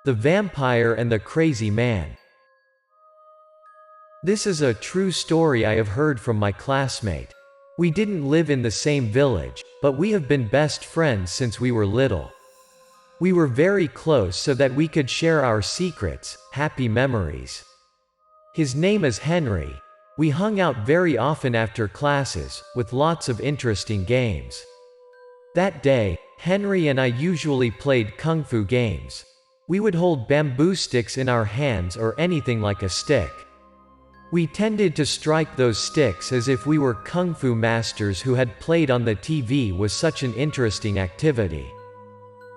The Vampire and the Crazy Man. This is a true story I have heard from my classmate. We didn't live in the same village, but we have been best friends since we were little. We were very close so that we could share our secrets, happy memories. His name is Henry. We hung out very often after classes, with lots of interesting games. That day, Henry and I usually played kung fu games. We would hold bamboo sticks in our hands or anything like a stick. We tended to strike those sticks as if we were kung fu masters who had played on the TV. Was such an interesting activity.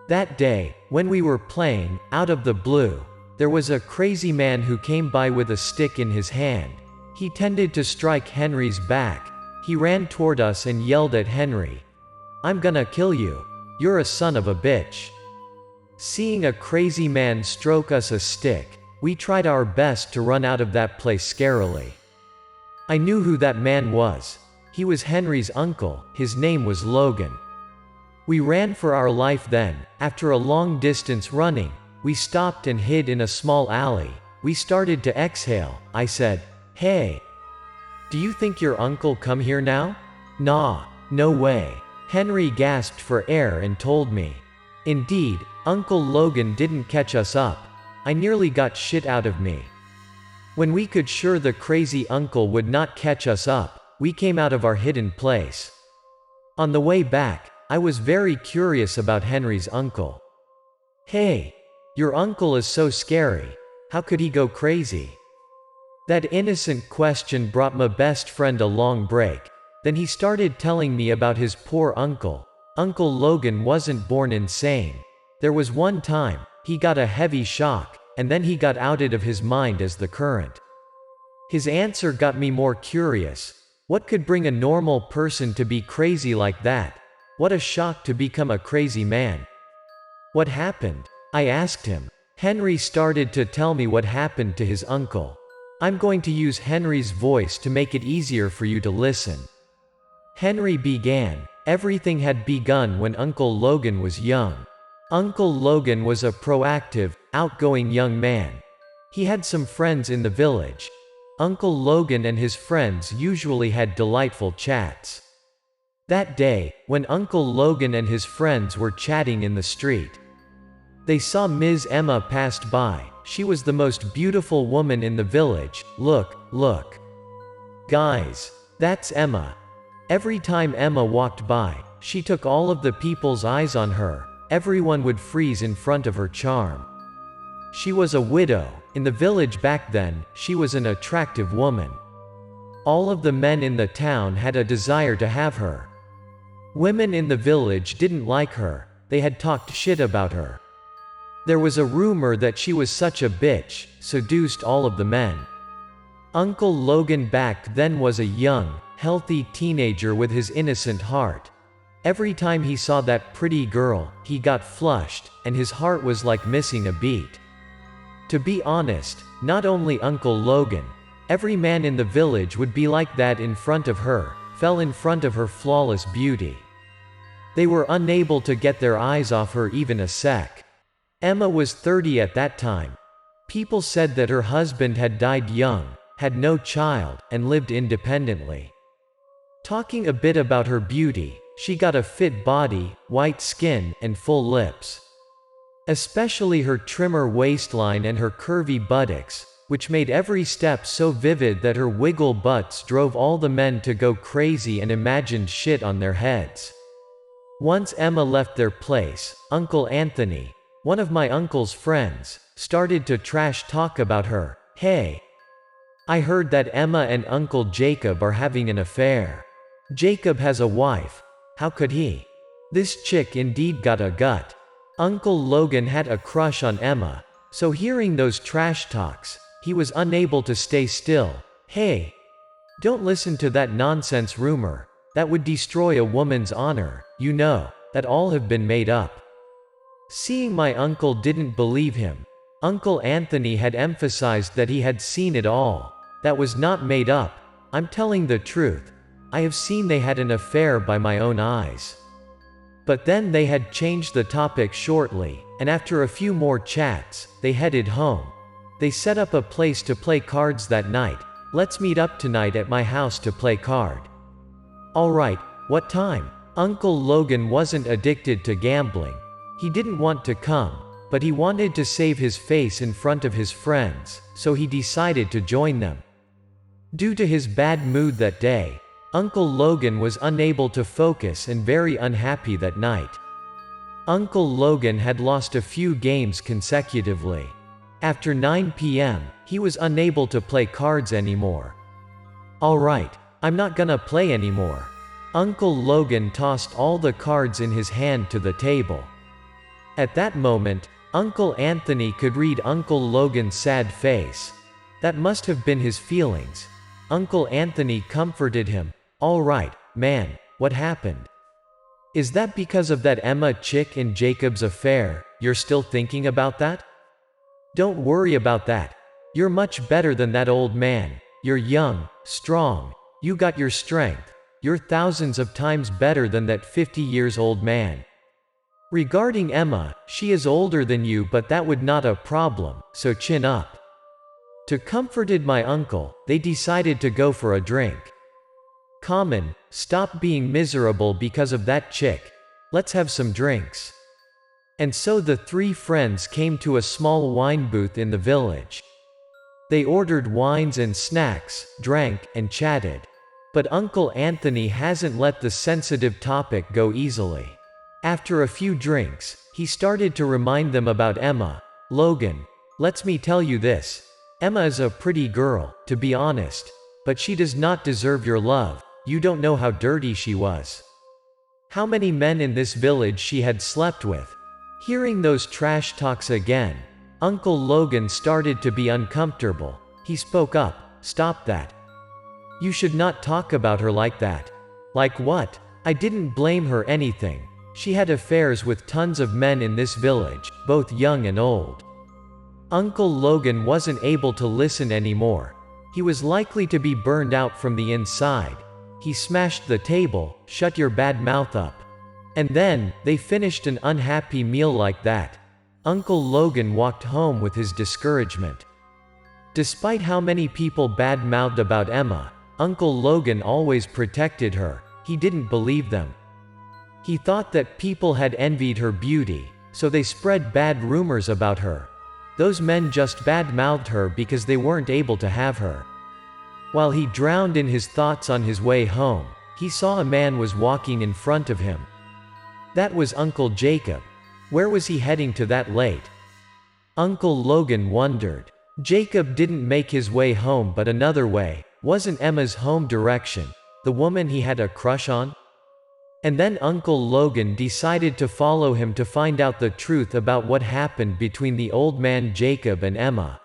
That day, when we were playing, out of the blue, there was a crazy man who came by with a stick in his hand. He tended to strike Henry's back. He ran toward us and yelled at Henry, "I'm gonna kill you. You're a son of a bitch." Seeing a crazy man stroke us a stick, we tried our best to run out of that place scarily. I knew who that man was. He was Henry's uncle. His name was Logan. We ran for our life then. After a long distance running, we stopped and hid in a small alley. We started to exhale. I said, "Hey, do you think your uncle come here now?" "Nah, no way." Henry gasped for air and told me. Indeed, Uncle Logan didn't catch us up. I nearly got shit out of me. When we could sure the crazy uncle would not catch us up, we came out of our hidden place. On the way back, I was very curious about Henry's uncle. "Hey, your uncle is so scary. How could he go crazy?" That innocent question brought my best friend a long break. Then he started telling me about his poor uncle. Uncle Logan wasn't born insane. There was one time, he got a heavy shock, and then he got outed of his mind as the current. His answer got me more curious. What could bring a normal person to be crazy like that? What a shock to become a crazy man. What happened? I asked him. Henry started to tell me what happened to his uncle. I'm going to use Henry's voice to make it easier for you to listen. Henry began. Everything had begun when Uncle Logan was young. Uncle Logan was a proactive, outgoing young man. He had some friends in the village. Uncle Logan and his friends usually had delightful chats. That day, when Uncle Logan and his friends were chatting in the street, they saw Ms. Emma passed by. She was the most beautiful woman in the village. Look. Guys, that's Emma. Every time Emma walked by, she took all of the people's eyes on her. Everyone would freeze in front of her charm. She was a widow. In the village back then, she was an attractive woman. All of the men in the town had a desire to have her. Women in the village didn't like her. They had talked shit about her. There was a rumor that she was such a bitch, seduced all of the men. Uncle Logan back then was a young, healthy teenager with his innocent heart. Every time he saw that pretty girl, he got flushed, and his heart was like missing a beat. To be honest, not only Uncle Logan, every man in the village would be like that in front of her, fell in front of her flawless beauty. They were unable to get their eyes off her even a sec. Emma was 30 at that time. People said that her husband had died young, had no child, and lived independently. Talking a bit about her beauty, she got a fit body, white skin, and full lips. Especially her trimmer waistline and her curvy buttocks, which made every step so vivid that her wiggle butts drove all the men to go crazy and imagined shit on their heads. Once Emma left their place, Uncle Anthony, one of my uncle's friends, started to trash talk about her. "Hey, I heard that Emma and Uncle Jacob are having an affair. Jacob has a wife. How could he? This chick indeed got a gut." Uncle Logan had a crush on Emma, so hearing those trash talks, he was unable to stay still. "Hey, don't listen to that nonsense rumor. That would destroy a woman's honor. You know, that all have been made up." Seeing my uncle didn't believe him, Uncle Anthony had emphasized that he had seen it all. "That was not made up. I'm telling the truth. I have seen they had an affair by my own eyes." But then they had changed the topic shortly. and after a few more chats, they headed home. They set up a place to play cards that night. "Let's meet up tonight at my house to play card." "Alright, what time?" Uncle Logan wasn't addicted to gambling. He didn't want to come, but he wanted to save his face in front of his friends, so he decided to join them. Due to his bad mood that day, Uncle Logan was unable to focus and very unhappy that night. Uncle Logan had lost a few games consecutively. After 9 p.m., he was unable to play cards anymore. "Alright, I'm not gonna play anymore." Uncle Logan tossed all the cards in his hand to the table. At that moment, Uncle Anthony could read Uncle Logan's sad face. That must have been his feelings. Uncle Anthony comforted him. "Alright, man, what happened? Is that because of that Emma chick and Jacob's affair? You're still thinking about that? Don't worry about that. You're much better than that old man. You're young, strong, you got your strength. You're thousands of times better than that 50 years old man. Regarding Emma, she is older than you, but that would not a problem, so chin up." To comforted my uncle, they decided to go for a drink. "Common, stop being miserable because of that chick. Let's have some drinks." And so the three friends came to a small wine booth in the village. They ordered wines and snacks, drank, and chatted. But Uncle Anthony hasn't let the sensitive topic go easily. After a few drinks, he started to remind them about Emma. "Logan, let me tell you this. Emma is a pretty girl, to be honest. But she does not deserve your love. You don't know how dirty she was. How many men in this village she had slept with." Hearing those trash talks again, Uncle Logan started to be uncomfortable. He spoke up. "Stop that. You should not talk about her like that." "Like what? I didn't blame her anything. She had affairs with tons of men in this village, both young and old." Uncle Logan wasn't able to listen anymore. He was likely to be burned out from the inside. He smashed the table. "Shut your bad mouth up." And then, they finished an unhappy meal like that. Uncle Logan walked home with his discouragement. Despite how many people bad-mouthed about Emma, Uncle Logan always protected her. He didn't believe them. He thought that people had envied her beauty, so they spread bad rumors about her. Those men just bad-mouthed her because they weren't able to have her. While he drowned in his thoughts on his way home, he saw a man was walking in front of him. That was Uncle Jacob. Where was he heading to that late? Uncle Logan wondered. Jacob didn't make his way home but another way. Wasn't Emma's home direction the woman he had a crush on? And then Uncle Logan decided to follow him to find out the truth about what happened between the old man Jacob and Emma.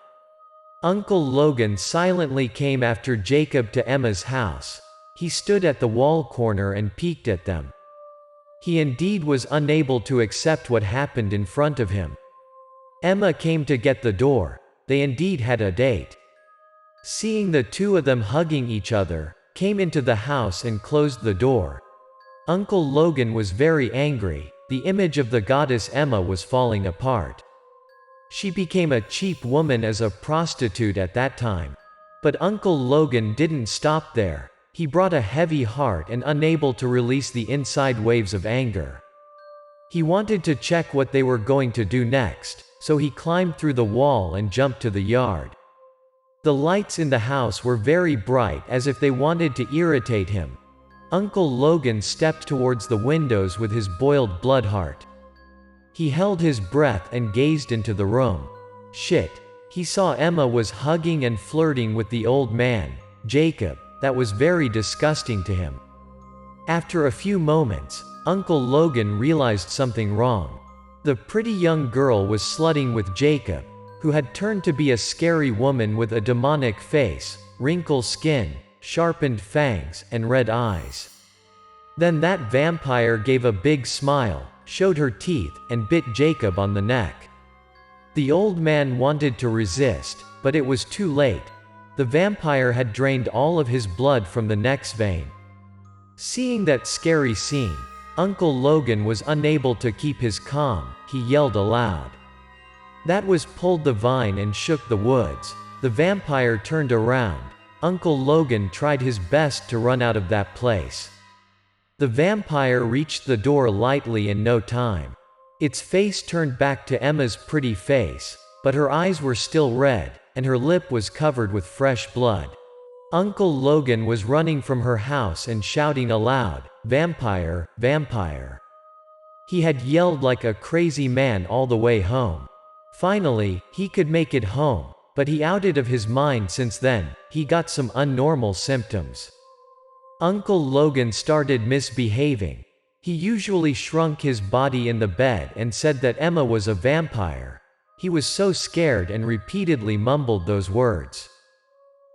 Uncle Logan silently came after Jacob to Emma's house. He stood at the wall corner and peeked at them. He indeed was unable to accept what happened in front of him. Emma came to get the door. They indeed had a date. Seeing the two of them hugging each other, came into the house and closed the door. Uncle Logan was very angry. The image of the goddess Emma was falling apart. She became a cheap woman as a prostitute at that time. But Uncle Logan didn't stop there. He brought a heavy heart and unable to release the inside waves of anger. He wanted to check what they were going to do next, so he climbed through the wall and jumped to the yard. The lights in the house were very bright as if they wanted to irritate him. Uncle Logan stepped towards the windows with his boiled blood heart. He held his breath and gazed into the room. Shit. He saw Emma was hugging and flirting with the old man, Jacob. That was very disgusting to him. After a few moments, Uncle Logan realized something wrong. The pretty young girl was slutting with Jacob, who had turned to be a scary woman with a demonic face, wrinkled skin, sharpened fangs, and red eyes. Then that vampire gave a big smile, showed her teeth, and bit Jacob on the neck. The old man wanted to resist, but it was too late. The vampire had drained all of his blood from the neck's vein. Seeing that scary scene, Uncle Logan was unable to keep his calm. He yelled aloud. That was pulled the vine and shook the woods. The vampire turned around. Uncle Logan tried his best to run out of that place. The vampire reached the door lightly in no time. Its face turned back to Emma's pretty face, but her eyes were still red, and her lip was covered with fresh blood. Uncle Logan was running from her house and shouting aloud, "Vampire, vampire." He had yelled like a crazy man all the way home. Finally, he could make it home, but he outed of his mind since then. He got some unnormal symptoms. Uncle Logan started misbehaving. He usually shrunk his body in the bed and said that Emma was a vampire. He was so scared and repeatedly mumbled those words.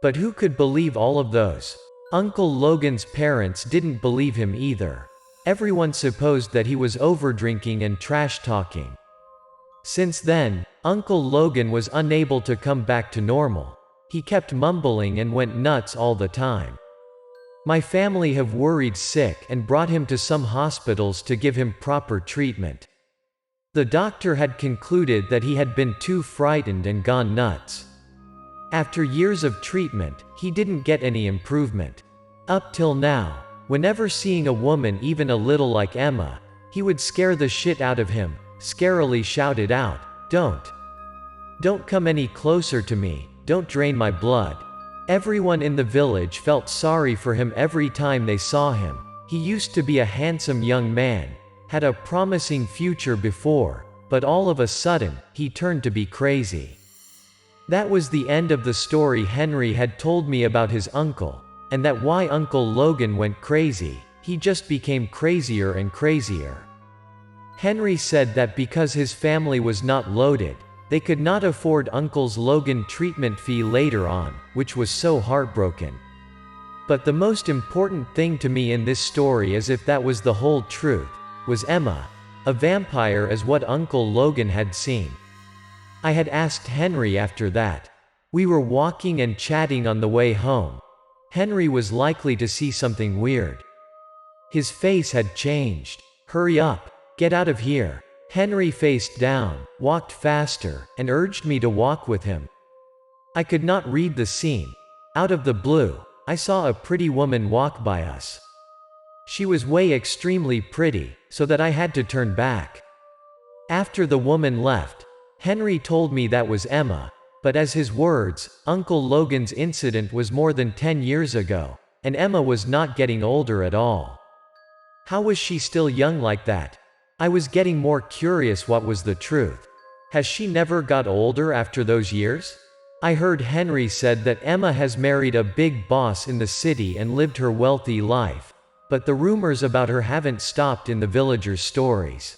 But who could believe all of those? Uncle Logan's parents didn't believe him either. Everyone supposed that he was overdrinking and trash-talking. Since then, Uncle Logan was unable to come back to normal. He kept mumbling and went nuts all the time. My family have worried sick and brought him to some hospitals to give him proper treatment. The doctor had concluded that he had been too frightened and gone nuts. After years of treatment, he didn't get any improvement. Up till now, whenever seeing a woman even a little like Emma, he would scare the shit out of him, scarily shouted out, Don't come any closer to me, don't drain my blood." Everyone in the village felt sorry for him every time they saw him. He used to be a handsome young man, had a promising future before, but all of a sudden, he turned to be crazy. That was the end of the story Henry had told me about his uncle, and that why Uncle Logan went crazy. He just became crazier and crazier. Henry said that because his family was not loaded, they could not afford Uncle Logan's treatment fee later on, which was so heartbroken. But the most important thing to me in this story, as if that was the whole truth, was Emma, a vampire as what Uncle Logan had seen. I had asked Henry after that. We were walking and chatting on the way home. Henry was likely to see something weird. His face had changed. "Hurry up, get out of here." Henry faced down, walked faster, and urged me to walk with him. I could not read the scene. Out of the blue, I saw a pretty woman walk by us. She was extremely pretty, so that I had to turn back. After the woman left, Henry told me that was Emma, but as his words, Uncle Logan's incident was more than 10 years ago, and Emma was not getting older at all. How was she still young like that? I was getting more curious what was the truth. Has she never got older after those years? I heard Henry said that Emma has married a big boss in the city and lived her wealthy life, but the rumors about her haven't stopped in the villagers' stories.